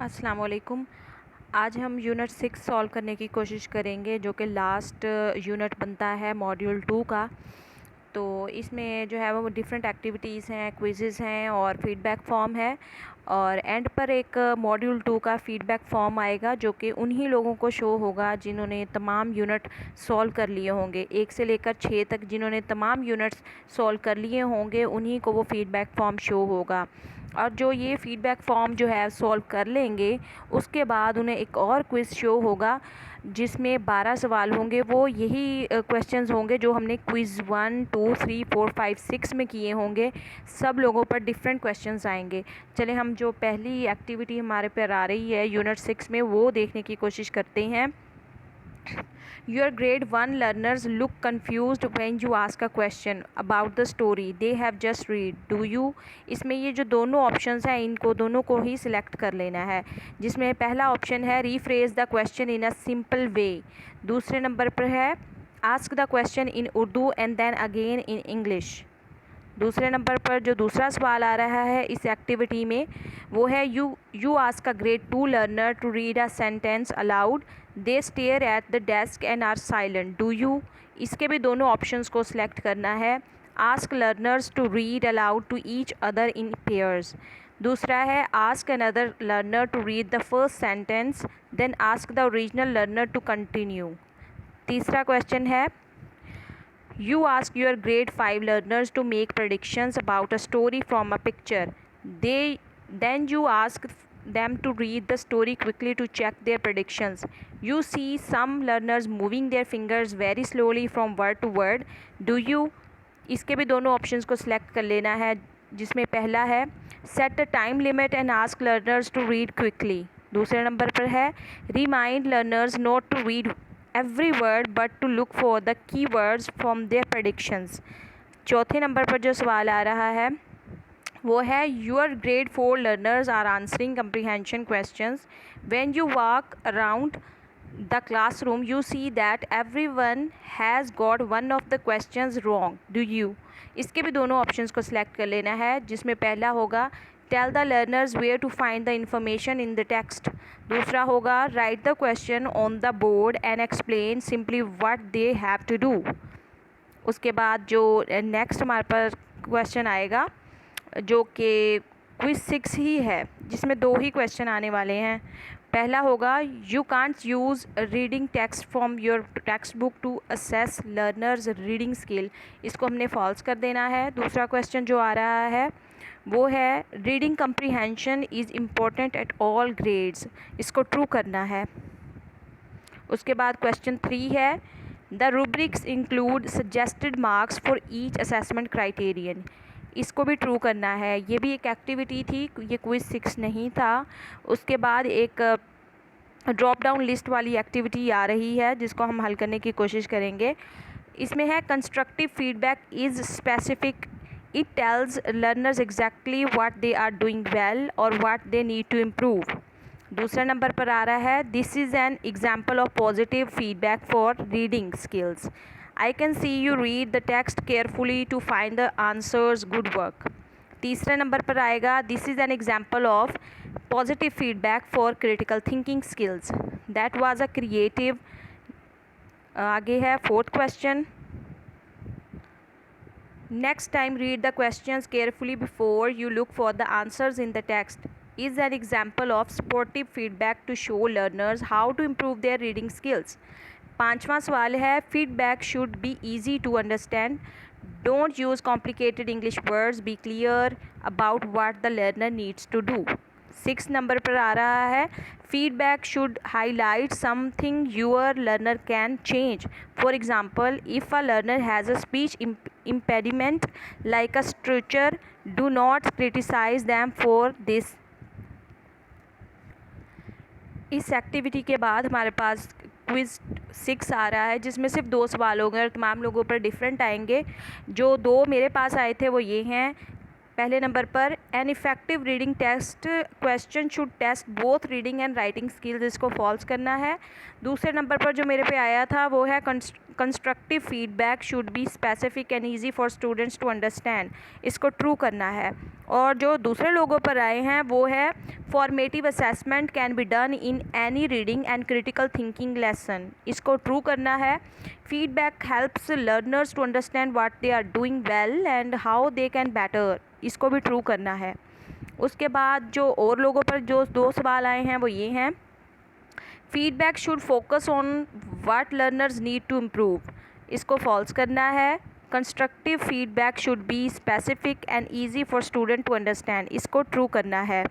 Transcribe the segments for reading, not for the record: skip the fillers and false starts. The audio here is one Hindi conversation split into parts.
अस्सलाम वालेकुम। आज हम यूनिट 6 सॉल्व करने की कोशिश करेंगे, जो कि लास्ट यूनिट बनता है मॉड्यूल 2 का। तो इसमें जो है वो डिफरेंट एक्टिविटीज़ हैं, क्विज़ेज़ हैं और फीडबैक फॉर्म है। और एंड पर एक मॉड्यूल 2 का फीडबैक फॉर्म आएगा, जो कि उन्हीं लोगों को शो होगा जिन्होंने तमाम यूनिट सॉल्व कर लिए होंगे, 1 से लेकर 6 तक जिन्होंने तमाम यूनिट्स सॉल्व कर लिए होंगे, उन्हीं को वो फीडबैक फॉर्म शो होगा। और जो ये फीडबैक फॉर्म जो है सॉल्व कर लेंगे, उसके बाद उन्हें एक और क्विज़ शो होगा जिसमें 12 सवाल होंगे। वो यही क्वेश्चंस होंगे जो हमने क्विज़ 1, 2, 3, 4, 5, 6 में किए होंगे। सब लोगों पर डिफरेंट क्वेश्चंस आएंगे। चले हम जो पहली एक्टिविटी हमारे पर आ रही है यूनिट 6 में, वो देखने की कोशिश करते हैं। Your grade 1 learners look confused when you ask a question about the story they have just read. Do you? इसमें ये जो दोनों ऑप्शंस हैं, इनको दोनों को ही सिलेक्ट कर लेना है। जिसमें पहला ऑप्शन है rephrase the question in a simple way. दूसरे नंबर पर है ask the question in Urdu and then again in English. दूसरे नंबर पर जो दूसरा सवाल आ रहा है इस एक्टिविटी में, वो है you ask a grade 2 learner to read a sentence aloud. They stare at the desk and are silent. Do you? इसके भी दोनों ऑप्शंस को सिलेक्ट करना है। Ask learners to read aloud to each other in pairs. दूसरा है ask another learner to read the first sentence then ask the original learner to continue. तीसरा क्वेश्चन है You ask your grade 5 learners to make predictions about a story from a picture. Then you ask them to read the story quickly to check their predictions. You see some learners moving their fingers very slowly from word to word. Do you? इसके भी दोनों ऑप्शंस को सिलेक्ट कर लेना है, जिसमें पहला है set a time limit and ask learners to read quickly. दूसरे नंबर पर है remind learners not to read every word but to look for the keywords from their predictions। चौथे नंबर पर जो सवाल आ रहा है वो है your grade 4 learners are answering comprehension questions। when you walk around the classroom you see that everyone has got one of the questions wrong। do you? इसके भी दोनों ऑप्शंस को सिलेक्ट कर लेना है, जिसमें पहला होगा tell the learners where to find the information in the text. दूसरा होगा write the question on the board and explain simply what they have to do. उसके बाद जो नेक्स्ट हमारे पास क्वेश्चन आएगा, जो कि क्विज 6 ही है, जिसमें 2 ही क्वेश्चन आने वाले हैं। पहला होगा you can't use reading text from your text book to assess learners reading skill. इसको हमने फॉल्स कर देना है। दूसरा क्वेश्चन जो आ रहा है वो है reading comprehension is important at all grades. इसको ट्रू करना है। उसके बाद क्वेश्चन 3 है the rubrics include suggested marks for each assessment criterion. इसको भी ट्रू करना है। ये भी एक एक्टिविटी थी, ये क्विज 6 नहीं था। उसके बाद एक ड्रॉप डाउन लिस्ट वाली एक्टिविटी आ रही है, जिसको हम हल करने की कोशिश करेंगे। इसमें है constructive feedback is specific. It tells learners exactly what they are doing well और what they need to improve. दूसरा नंबर पर आ रहा है this is an example of positive feedback for reading skills. I can see you read the text carefully to find the answers, good work. तीसरे नंबर पर आएगा this is an example of positive feedback for critical thinking skills, that was a creative. आगे है fourth question next time read the questions carefully before you look for the answers in the text is an example of supportive feedback to show learners how to improve their reading skills। पांचवा सवाल है feedback should be easy to understand। don't use complicated English words, be clear about what the learner needs to do। 6 number पर आ रहा है feedback should highlight something your learner can change। for example, if a learner has a speech impediment like a structure, do not criticize them for this। इस एक्टिविटी के बाद हमारे पास क्विज़ 6 आ रहा है, जिसमें सिर्फ 2 सवाल होंगे और तमाम लोगों पर डिफरेंट आएंगे। जो 2 मेरे पास आए थे वो ये हैं पहले नंबर पर an effective reading test question should test both reading and writing skills, इसको फॉल्स करना है। दूसरे नंबर पर जो मेरे पे आया था वो है constructive feedback should be specific and easy for students to understand, इसको ट्रू करना है। और जो दूसरे लोगों पर आए हैं वो है formative assessment can be done in any reading and critical thinking lesson, इसको ट्रू करना है। Feedback helps learners to understand what they are doing well and how they can better, इसको भी ट्रू करना है। उसके बाद जो और लोगों पर जो 2 सवाल आए हैं वो ये हैं, feedback should focus on what learners need to improve, इसको फॉल्स करना है। Constructive feedback should be specific and easy for student to understand, इसको ट्रू करना है।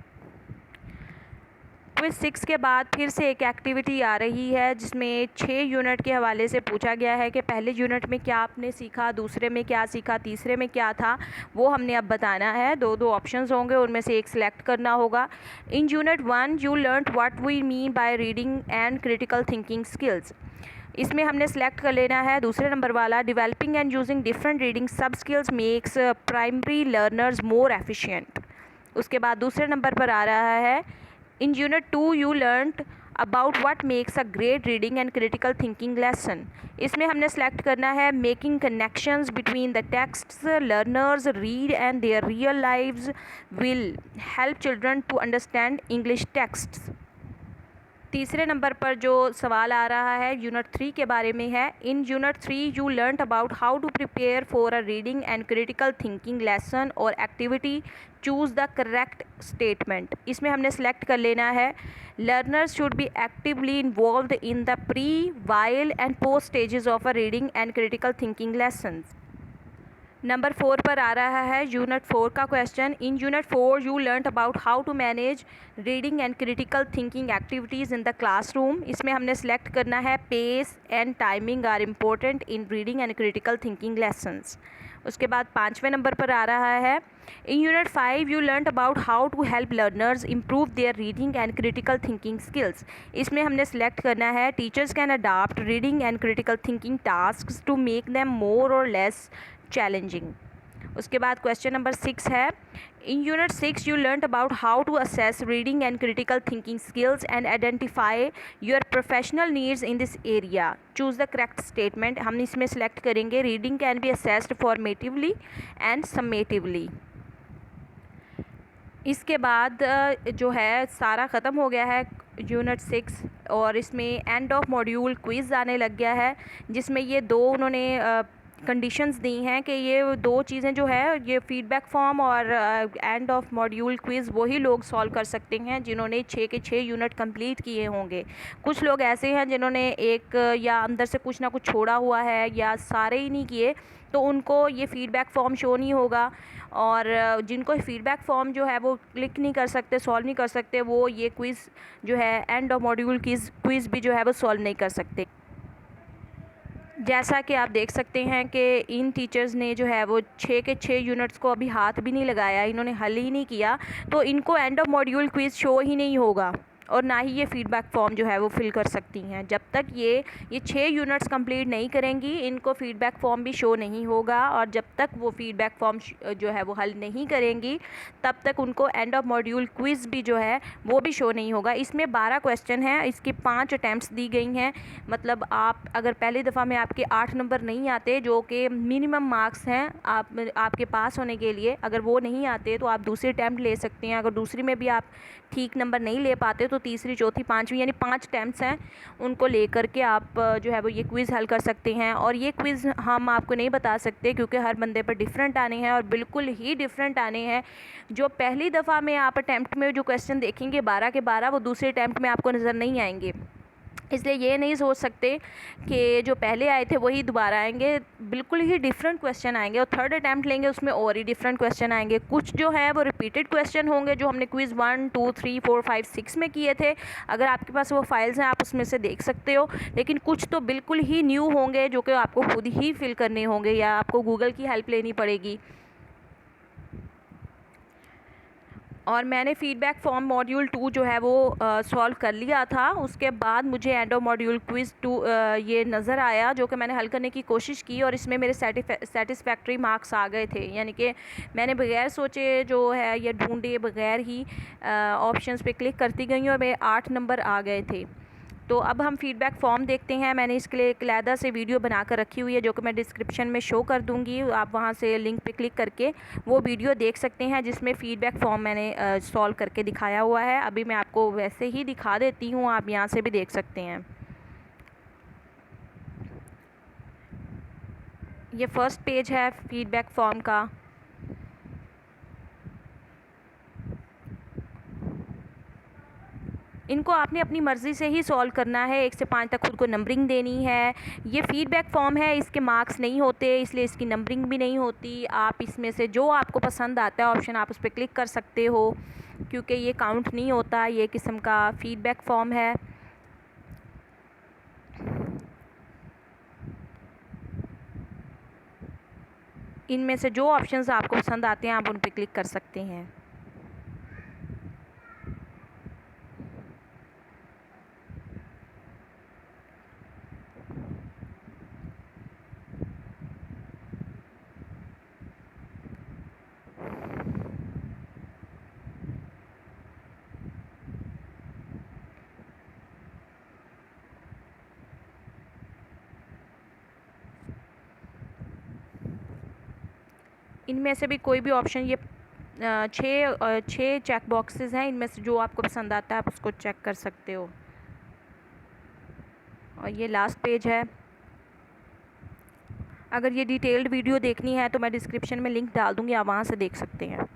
क्विज 6 के बाद फिर से एक एक्टिविटी आ रही है जिसमें 6 यूनिट के हवाले से पूछा गया है कि पहले यूनिट में क्या आपने सीखा, दूसरे में क्या सीखा, तीसरे में क्या था, वो हमने अब बताना है। 2 ऑप्शंस होंगे, उनमें से एक सिलेक्ट करना होगा। In unit 1 you learn what we mean by reading and critical thinking skills, इसमें हमने सेलेक्ट कर लेना है दूसरे नंबर वाला, developing and using different reading sub skills makes primary learners more efficient. उसके बाद दूसरे नंबर पर आ रहा है, in unit 2 you learned about what makes a great reading and critical thinking lesson, इसमें हमने सेलेक्ट करना है making connections between the texts learners read and their real lives will help children to understand English texts. तीसरे नंबर पर जो सवाल आ रहा है यूनिट 3 के बारे में है, in unit 3 you learn about how to prepare for a reading and critical thinking lesson और activity, choose the correct statement, इसमें हमने सेलेक्ट कर लेना है learners should be actively involved in the pre, while and post stages of a reading and critical thinking lessons. Number 4 पर आ रहा है यूनिट 4 का question, in unit 4 you learn about how to manage reading and critical thinking activities in the classroom, इसमें हमने सेलेक्ट करना है pace and timing are important in reading and critical thinking lessons. उसके बाद 5वें नंबर पर आ रहा है, in unit 5 you learn about how to help learners improve their reading and critical thinking skills, इसमें हमने सेलेक्ट करना है teachers can adopt reading and critical thinking tasks to make them more और लेस चैलेंजिंग। उसके बाद क्वेश्चन नंबर 6 है, in unit 6 you learn about how to assess reading and critical thinking skills and identify your professional needs in this area, choose the correct statement, हम इसमें सेलेक्ट करेंगे reading can be assessed formatively and summatively. इसके बाद जो है सारा ख़त्म हो गया है यूनिट 6 और इसमें एंड ऑफ मॉड्यूल क्विज़ आने लग गया है जिसमें ये 2 उन्होंने कंडीशंस दी हैं कि ये 2 चीज़ें जो है ये फीडबैक फॉर्म और एंड ऑफ मॉड्यूल क्विज़ वही लोग सॉल्व कर सकते हैं जिन्होंने 6 के 6 यूनिट कंप्लीट किए होंगे। कुछ लोग ऐसे हैं जिन्होंने एक या अंदर से कुछ ना कुछ छोड़ा हुआ है या सारे ही नहीं किए, तो उनको ये फ़ीडबैक फॉर्म शो नहीं होगा और जिनको फ़ीडबैक फॉर्म जो है वो क्लिक नहीं कर सकते, सॉल्व नहीं कर सकते, वो ये क्विज़ जो है एंड ऑफ मॉड्यूल क्विज़ भी जो है वो सॉल्व नहीं कर सकते। जैसा कि आप देख सकते हैं कि इन टीचर्स ने जो है वो 6 के 6 यूनिट्स को अभी हाथ भी नहीं लगाया, इन्होंने हल ही नहीं किया, तो इनको end of module quiz show ही नहीं होगा और ना ही ये फ़ीडबैक फॉर्म जो है वो फिल कर सकती हैं। जब तक ये 6 यूनिट्स कंप्लीट नहीं करेंगी इनको फ़ीडबैक फॉर्म भी शो नहीं होगा और जब तक वो फ़ीडबैक फॉर्म जो है वो हल नहीं करेंगी तब तक उनको एंड ऑफ मॉड्यूल क्विज़ भी जो है वो भी शो नहीं होगा। इसमें 12 क्वेश्चन हैं, इसकी 5 अटैम्प्ट्स दी गई हैं, मतलब आप अगर पहली दफ़ा में आपके 8 नंबर नहीं आते जो कि मिनिमम मार्क्स हैं आपके पास होने के लिए, अगर वो नहीं आते तो आप दूसरी अटैम्प्ट ले सकते हैं। अगर दूसरी में भी आप ठीक नंबर नहीं ले पाते तो तीसरी, चौथी, 5वीं यानी 5 अटैम्प्ट्स हैं, उनको लेकर के आप जो है वो ये क्विज़ हल कर सकते हैं। और ये क्विज़ हम आपको नहीं बता सकते क्योंकि हर बंदे पर डिफरेंट आने हैं और बिल्कुल ही डिफरेंट आने हैं। जो पहली दफ़ा में आप अटैम्प्ट में जो क्वेश्चन देखेंगे 12 के 12 वो दूसरे अटैम्प्ट में आपको नज़र नहीं आएंगे, इसलिए ये नहीं सोच सकते कि जो पहले आए थे वही दोबारा आएंगे, बिल्कुल ही डिफरेंट क्वेश्चन आएंगे। और थर्ड अटैम्प्ट लेंगे उसमें और ही डिफरेंट क्वेश्चन आएंगे। कुछ जो है वो रिपीटेड क्वेश्चन होंगे जो हमने क्विज़ 1, 2, 3, 4, 5, 6 में किए थे, अगर आपके पास वो फाइल्स हैं आप उसमें से देख सकते हो, लेकिन कुछ तो बिल्कुल ही न्यू होंगे जो कि आपको खुद ही फिल करने होंगे या आपको गूगल की हेल्प लेनी पड़ेगी। और मैंने फ़ीडबैक फॉर्म मॉड्यूल 2 जो है वो सॉल्व कर लिया था। उसके बाद मुझे एंड ऑफ मॉड्यूल क्विज़ 2 ये नज़र आया, जो कि मैंने हल करने की कोशिश की और इसमें मेरे सेटिस्फैक्ट्री मार्क्स आ गए थे। यानी कि मैंने बगैर सोचे जो है ये ढूंढे बगैर ही ऑप्शंस पे क्लिक करती गई और मेरे 8 नंबर आ गए थे। तो अब हम फ़ीडबैक फॉर्म देखते हैं। मैंने इसके लिए एक अलहदा से वीडियो बना कर रखी हुई है, जो कि मैं डिस्क्रिप्शन में शो कर दूँगी। आप वहाँ से लिंक पे क्लिक करके वो वीडियो देख सकते हैं, जिसमें फ़ीडबैक फॉर्म मैंने सॉल्व करके दिखाया हुआ है। अभी मैं आपको वैसे ही दिखा देती हूँ, आप यहाँ से भी देख सकते हैं। ये फ़र्स्ट पेज है फ़ीडबैक फॉर्म का। इनको आपने अपनी मर्ज़ी से ही सॉल्व करना है। 1 से 5 तक खुद को नंबरिंग देनी है। ये फ़ीडबैक फॉर्म है, इसके मार्क्स नहीं होते, इसलिए इसकी नंबरिंग भी नहीं होती। आप इसमें से जो आपको पसंद आता है ऑप्शन, आप उस पर क्लिक कर सकते हो, क्योंकि ये काउंट नहीं होता। ये किस्म का फ़ीडबैक फॉर्म है। इनमें से जो ऑप्शंस आपको पसंद आते हैं आप उन पर क्लिक कर सकते हैं। इनमें से भी कोई भी ऑप्शन, ये 6 चेक बॉक्सेस हैं, इनमें से जो आपको पसंद आता है आप उसको चेक कर सकते हो। और ये लास्ट पेज है। अगर ये डिटेल्ड वीडियो देखनी है तो मैं डिस्क्रिप्शन में लिंक डाल दूँगी, आप वहाँ से देख सकते हैं।